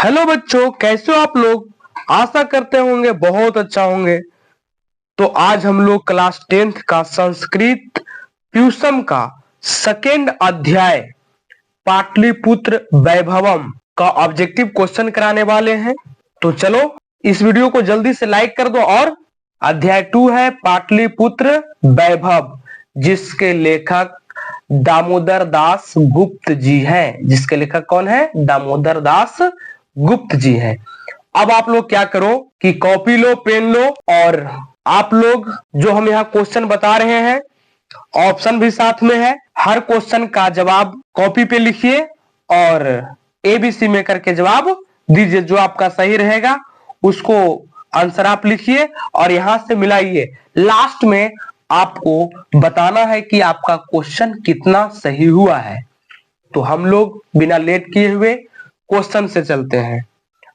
Hello बच्चों, कैसे हो आप लोग। आशा करते होंगे बहुत अच्छा होंगे। तो आज हम लोग क्लास 10th का संस्कृत ट्यूशन का सेकेंड अध्याय पाटलिपुत्र वैभवम का ऑब्जेक्टिव क्वेश्चन कराने वाले हैं। तो चलो इस वीडियो को जल्दी से लाइक कर दो। और अध्याय 2 है पाटलिपुत्र वैभव, जिसके लेखक दामोदर दास गुप्त जी हैं। जिसके लेखक कौन है? दामोदर दास गुप्त जी हैं। अब आप लोग क्या करो कि कॉपी लो, पेन लो, और आप लोग जो हम यहाँ क्वेश्चन बता रहे हैं ऑप्शन भी साथ में है। हर क्वेश्चन का जवाब कॉपी पे लिखिए और एबीसी में करके जवाब दीजिए। जो आपका सही रहेगा उसको आंसर आप लिखिए और यहां से मिलाइए। लास्ट में आपको बताना है कि आपका क्वेश्चन कितना सही हुआ है। तो हम लोग बिना लेट किए हुए क्वेश्चन से चलते हैं।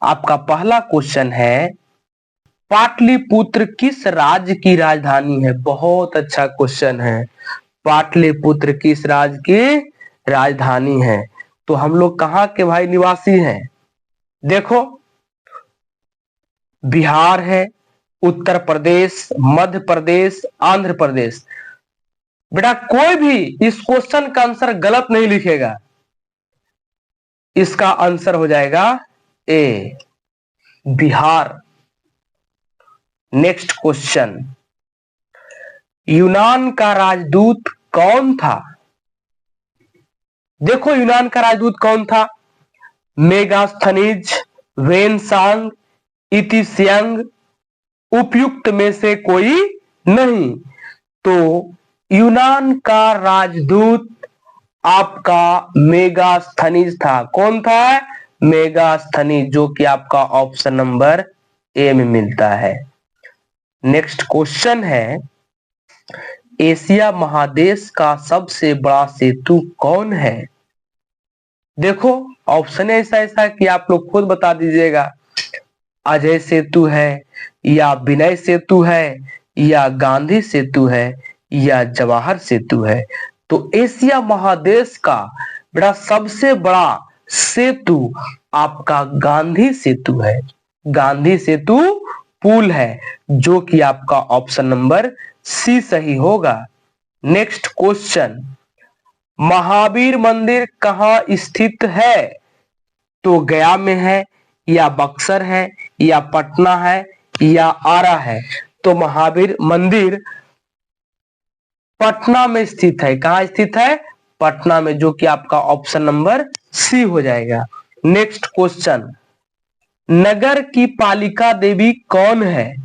आपका पहला क्वेश्चन है, पाटलिपुत्र किस राज्य की राजधानी है? बहुत अच्छा क्वेश्चन है। पाटलिपुत्र किस राज्य की राजधानी है? तो हम लोग कहां के भाई निवासी हैं? देखो, बिहार है, उत्तर प्रदेश, मध्य प्रदेश, आंध्र प्रदेश। बेटा कोई भी इस क्वेश्चन का आंसर गलत नहीं लिखेगा। इसका आंसर हो जाएगा ए, बिहार। नेक्स्ट क्वेश्चन, यूनान का राजदूत कौन था? देखो यूनान का राजदूत कौन था? मेगास्थनीज, वेनसांग, इतिस्यंग, उपयुक्त में से कोई नहीं। तो यूनान का राजदूत आपका मेगास्थनीज था। कौन था? मेगास्थनीज, जो कि आपका ऑप्शन नंबर ए में मिलता है। नेक्स्ट क्वेश्चन है, एशिया महादेश का सबसे बड़ा सेतु कौन है? देखो ऑप्शन ऐसा ऐसा कि आप लोग खुद बता दीजिएगा। अजय सेतु है, या विनय सेतु है, या गांधी सेतु है, या जवाहर सेतु है। तो एशिया महादेश का बड़ा सबसे बड़ा सेतु आपका गांधी सेतु है। गांधी सेतु पुल है, जो कि आपका ऑप्शन नंबर सी सही होगा। नेक्स्ट क्वेश्चन, महावीर मंदिर कहाँ स्थित है? तो गया में है, या बक्सर है, या पटना है, या आरा है। तो महावीर मंदिर पटना में स्थित है। कहाँ स्थित है? पटना में, जो कि आपका ऑप्शन नंबर सी हो जाएगा। नेक्स्ट क्वेश्चन, नगर की पालिका देवी कौन है?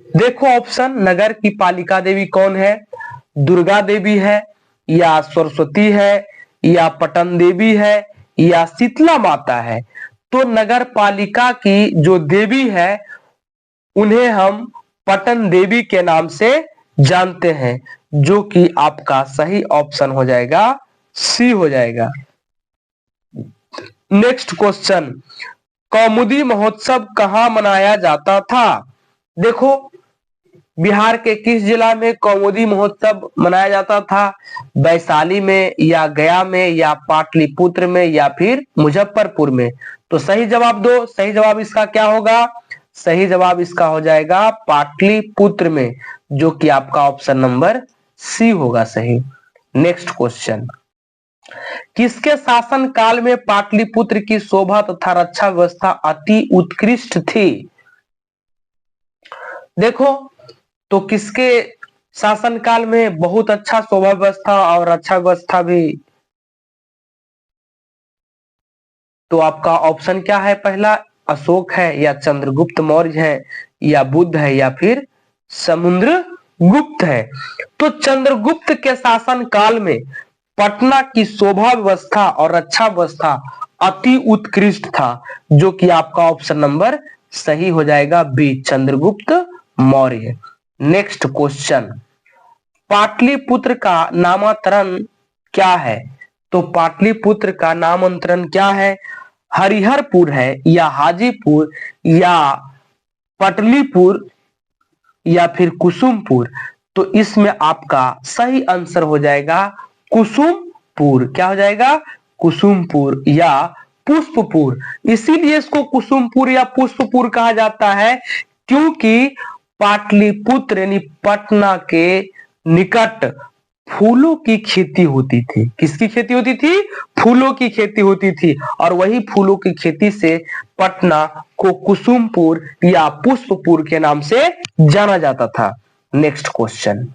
देखो ऑप्शन, नगर की पालिका देवी कौन है? दुर्गा देवी है, या सरस्वती है, या पटन देवी है, या शीतला माता है। तो नगर पालिका की जो देवी है उन्हें हम पटन देवी के नाम से जानते हैं, जो कि आपका सही ऑप्शन हो जाएगा, सी हो जाएगा। नेक्स्ट क्वेश्चन, कौमुदी महोत्सव कहां मनाया जाता था? देखो बिहार के किस जिला में कौमुदी महोत्सव मनाया जाता था? वैशाली में, या गया में, या पाटलिपुत्र में, या फिर मुजफ्फरपुर में। तो सही जवाब दो। सही जवाब इसका क्या होगा? सही जवाब इसका हो जाएगा पाटलिपुत्र में, जो कि आपका ऑप्शन नंबर सी होगा सही। नेक्स्ट क्वेश्चन, किसके शासन काल में पाटलिपुत्र की शोभा तथा रक्षा व्यवस्था अति उत्कृष्ट थी? देखो तो किसके शासन काल में बहुत अच्छा शोभा व्यवस्था और रक्षा व्यवस्था भी? तो आपका ऑप्शन क्या है? पहला अशोक है, या चंद्रगुप्त मौर्य है, या बुद्ध है, या फिर समुद्रगुप्त है। तो चंद्रगुप्त के शासन काल में पटना की शोभा व्यवस्था और रक्षा व्यवस्था अति उत्कृष्ट था, जो कि आपका ऑप्शन नंबर सही हो जाएगा B, Chandragupta Maurya. Next question, Pataliputra का नामांतरण क्या है? तो पाटलिपुत्र का नामांतरण क्या है? हरिहरपुर है, या हाजीपुर, या पटलीपुर, या फिर कुसुमपुर। तो इसमें आपका सही आंसर हो जाएगा कुसुमपुर। क्या हो जाएगा? कुसुमपुर या पुष्पपुर। इसीलिए इसको कुसुमपुर या पुष्पपुर कहा जाता है, क्योंकि पाटलिपुत्र यानी पटना के निकट फूलों की खेती होती थी। किसकी खेती होती थी? फूलों की खेती होती थी, और वही फूलों की खेती से पटना को कुसुमपुर या पुष्पपुर के नाम से जाना जाता था। नेक्स्ट क्वेश्चन,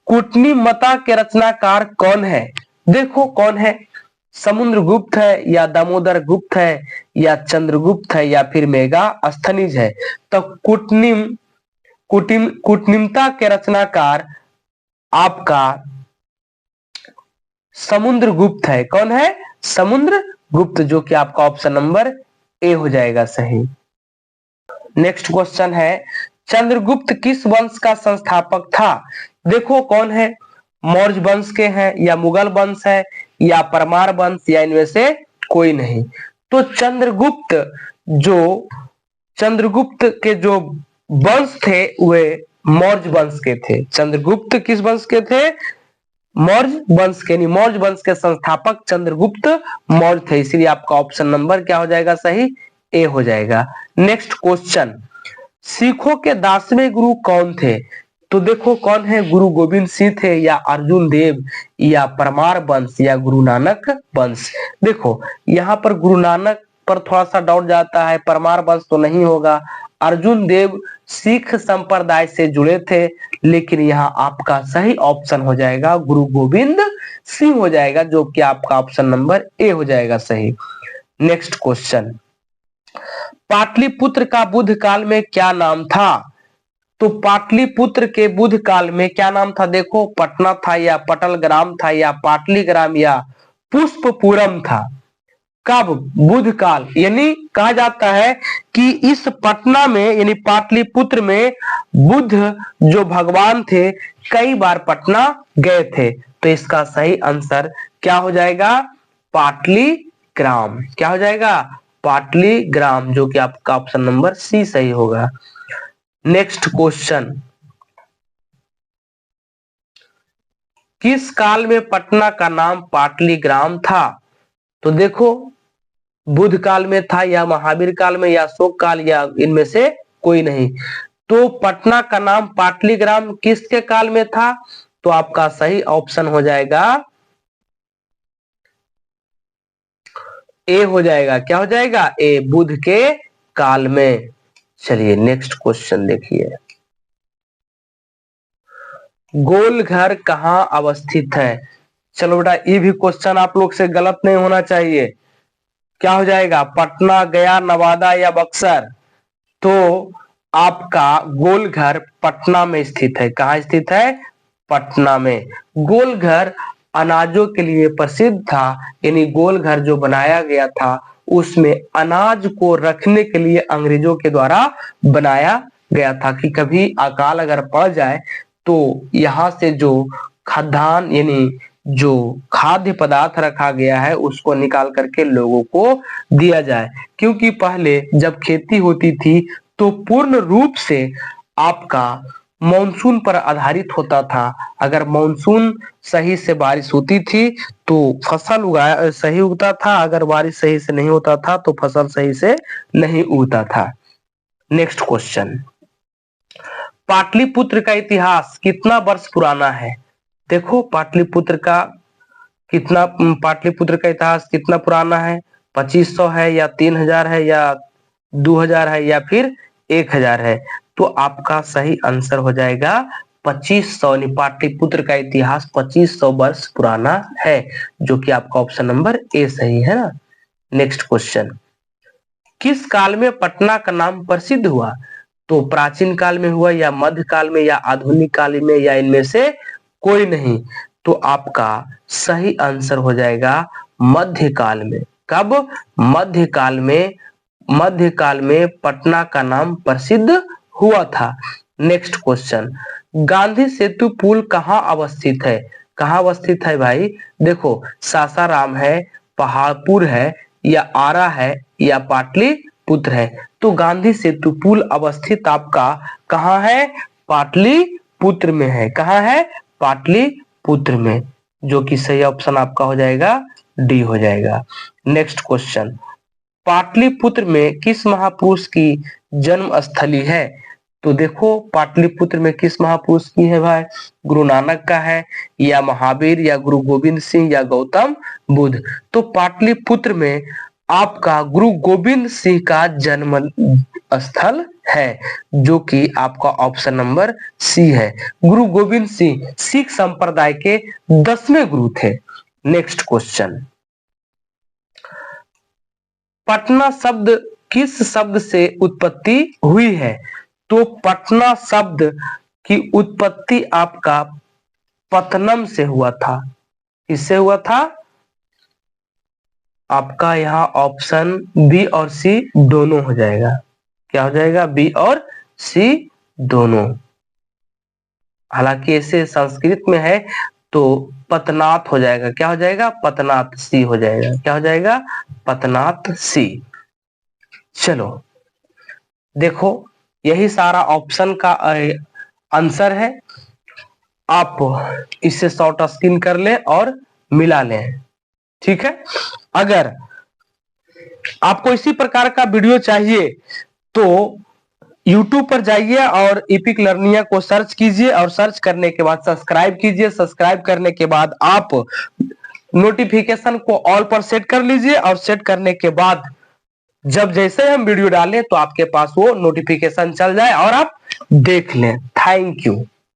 कूटनीमता के रचनाकार कौन है? देखो कौन है, समुद्रगुप्त है या दामोदर गुप्त है या चंद्रगुप्त है या फिर मेगास्थनीज है। तो कूटनीमता के रचनाकार आपका समुद्रगुप्त है। कौन है? समुद्रगुप्त, जो कि आपका ऑप्शन नंबर ए हो जाएगा सही। नेक्स्ट क्वेश्चन है, चंद्रगुप्त किस वंश का संस्थापक था? देखो कौन है, मौर्य वंश के हैं या मुगल वंश है या परमार वंश या इनमें से कोई नहीं। तो चंद्रगुप्त के जो वंश थे वे मौर्य वंश के थे। चंद्रगुप्त किस वंश के थे? मौर्य वंश के। मौर्य वंश के संस्थापक चंद्रगुप्त मौर्य थे, इसीलिए आपका ऑप्शन नंबर क्या हो जाएगा सही? ए हो जाएगा। नेक्स्ट क्वेश्चन, सिखों के 10वें गुरु कौन थे? तो देखो कौन है, गुरु गोविंद सिंह थे या अर्जुन देव या परमार वंश या गुरु नानक वंश। देखो यहाँ पर गुरु नानक पर थोड़ा सा डाउट जाता है, परमार वंश तो नहीं होगा। अर्जुन देव सिख संप्रदाय से जुड़े थे, लेकिन यहाँ आपका सही ऑप्शन हो जाएगा गुरु गोविंद सिंह हो जाएगा, जो कि आपका ऑप्शन नंबर ए हो जाएगा सही। नेक्स्ट क्वेश्चन, पाटलिपुत्र का बुद्ध काल में क्या नाम था? तो पाटलिपुत्र के बुद्ध काल में क्या नाम था? देखो पटना था या पटलग्राम था या पाटलीग्राम या पुष्पपुरम था। कब? बुद्ध काल, यानी कहा जाता है कि इस पटना में यानी पाटलिपुत्र में बुद्ध जो भगवान थे कई बार पटना गए थे। तो इसका सही आंसर क्या हो जाएगा? पाटलीग्राम। क्या हो जाएगा? पाटलीग्राम, जो कि आपका ऑप्शन नंबर सी सही होगा। नेक्स्ट क्वेश्चन, किस काल में पटना का नाम पाटलीग्राम था? तो देखो बुद्ध काल में था या महावीर काल में या अशोक काल या इनमें से कोई नहीं। तो पटना का नाम पाटलीग्राम किसके काल में था? तो आपका सही ऑप्शन हो जाएगा ए हो जाएगा। क्या हो जाएगा? ए, बुद्ध के काल में। चलिए नेक्स्ट क्वेश्चन देखिए, गोलघर कहाँ अवस्थित है? चलो बेटा ये भी क्वेश्चन आप लोग से गलत नहीं होना चाहिए। क्या हो जाएगा? पटना, गया, नवादा या बक्सर? तो आपका गोलघर पटना में स्थित है। कहाँ स्थित है? पटना में। गोलघर अनाजों के लिए प्रसिद्ध था, यानी गोलघर जो बनाया गया था उसमें अनाज को रखने के लिए अंग्रेजों के द्वारा बनाया गया था कि कभी अकाल अगर पड़ जाए तो यहाँ से जो खाद्यान्न यानी जो खाद्य पदार्थ रखा गया है उसको निकाल करके लोगों को दिया जाए। क्योंकि पहले जब खेती होती थी तो पूर्ण रूप से आपका मॉनसून पर आधारित होता था। अगर मॉनसून सही से बारिश होती थी तो फसल सही उगता था, अगर बारिश सही से नहीं होता था तो फसल सही से नहीं उगता था। नेक्स्ट क्वेश्चन, पाटलिपुत्र का इतिहास कितना वर्ष पुराना है? देखो पाटलिपुत्र का इतिहास कितना पुराना है? 2500 है या 3000 है या 2000 है या फिर 1000 है? तो आपका सही आंसर हो जाएगा 2500। पाटलिपुत्र का इतिहास 2500 वर्ष पुराना है, जो कि आपका ऑप्शन नंबर ए सही है ना। नेक्स्ट क्वेश्चन, किस काल में पटना का नाम प्रसिद्ध हुआ? तो प्राचीन काल में हुआ या मध्य काल में या आधुनिक काल में या इनमें से कोई नहीं? तो आपका सही आंसर हो जाएगा मध्यकाल में। कब? मध्यकाल में। मध्यकाल में पटना का नाम प्रसिद्ध हुआ था। नेक्स्ट क्वेश्चन, गांधी सेतु पुल कहाँ अवस्थित है? कहाँ अवस्थित है भाई? देखो सासाराम है, पहाड़पुर है या आरा है या पाटलिपुत्र है? तो गांधी सेतु पुल अवस्थित आपका कहाँ है? पाटलिपुत्र में है। कहाँ है? पाटलिपुत्र में। जो कि सही ऑप्शन आपका हो जाएगा डी हो जाएगा। नेक्स्ट क्वेश्चन, पाटलिपुत्र में किस महापुरुष की जन्म स्थली है? तो देखो पाटलिपुत्र में किस महापुरुष की है भाई? गुरु नानक का है, या महावीर, या गुरु गोविंद सिंह, या गौतम बुद्ध? तो पाटलिपुत्र में आपका गुरु गोविंद सिंह का जन्म स्थल है, जो कि आपका ऑप्शन नंबर सी है। गुरु गोविंद सिंह सिख संप्रदाय के 10वें गुरु थे। नेक्स्ट क्वेश्चन, पटना शब्द किस शब्द से उत्पत्ति हुई है? तो पटना शब्द की उत्पत्ति आपका पतनम से हुआ था। किससे हुआ था? आपका यहाँ ऑप्शन बी और सी दोनों हो जाएगा। क्या हो जाएगा? बी और सी दोनों। हालांकि ऐसे संस्कृत में है तो पतनात हो जाएगा। क्या हो जाएगा? पतनात, सी हो जाएगा। क्या हो जाएगा? पतनात, सी। चलो देखो, यही सारा ऑप्शन का आंसर है। आप इसे शॉर्ट स्क्रीन कर लें और मिला लें, ठीक है। अगर आपको इसी प्रकार का वीडियो चाहिए तो YouTube पर जाइए और इपिक लर्निंग को सर्च कीजिए, और सर्च करने के बाद सब्सक्राइब कीजिए। सब्सक्राइब करने के बाद आप नोटिफिकेशन को ऑल पर सेट कर लीजिए, और सेट करने के बाद जब जैसे हम वीडियो डालें तो आपके पास वो नोटिफिकेशन चल जाए और आप देख लें। Thank you.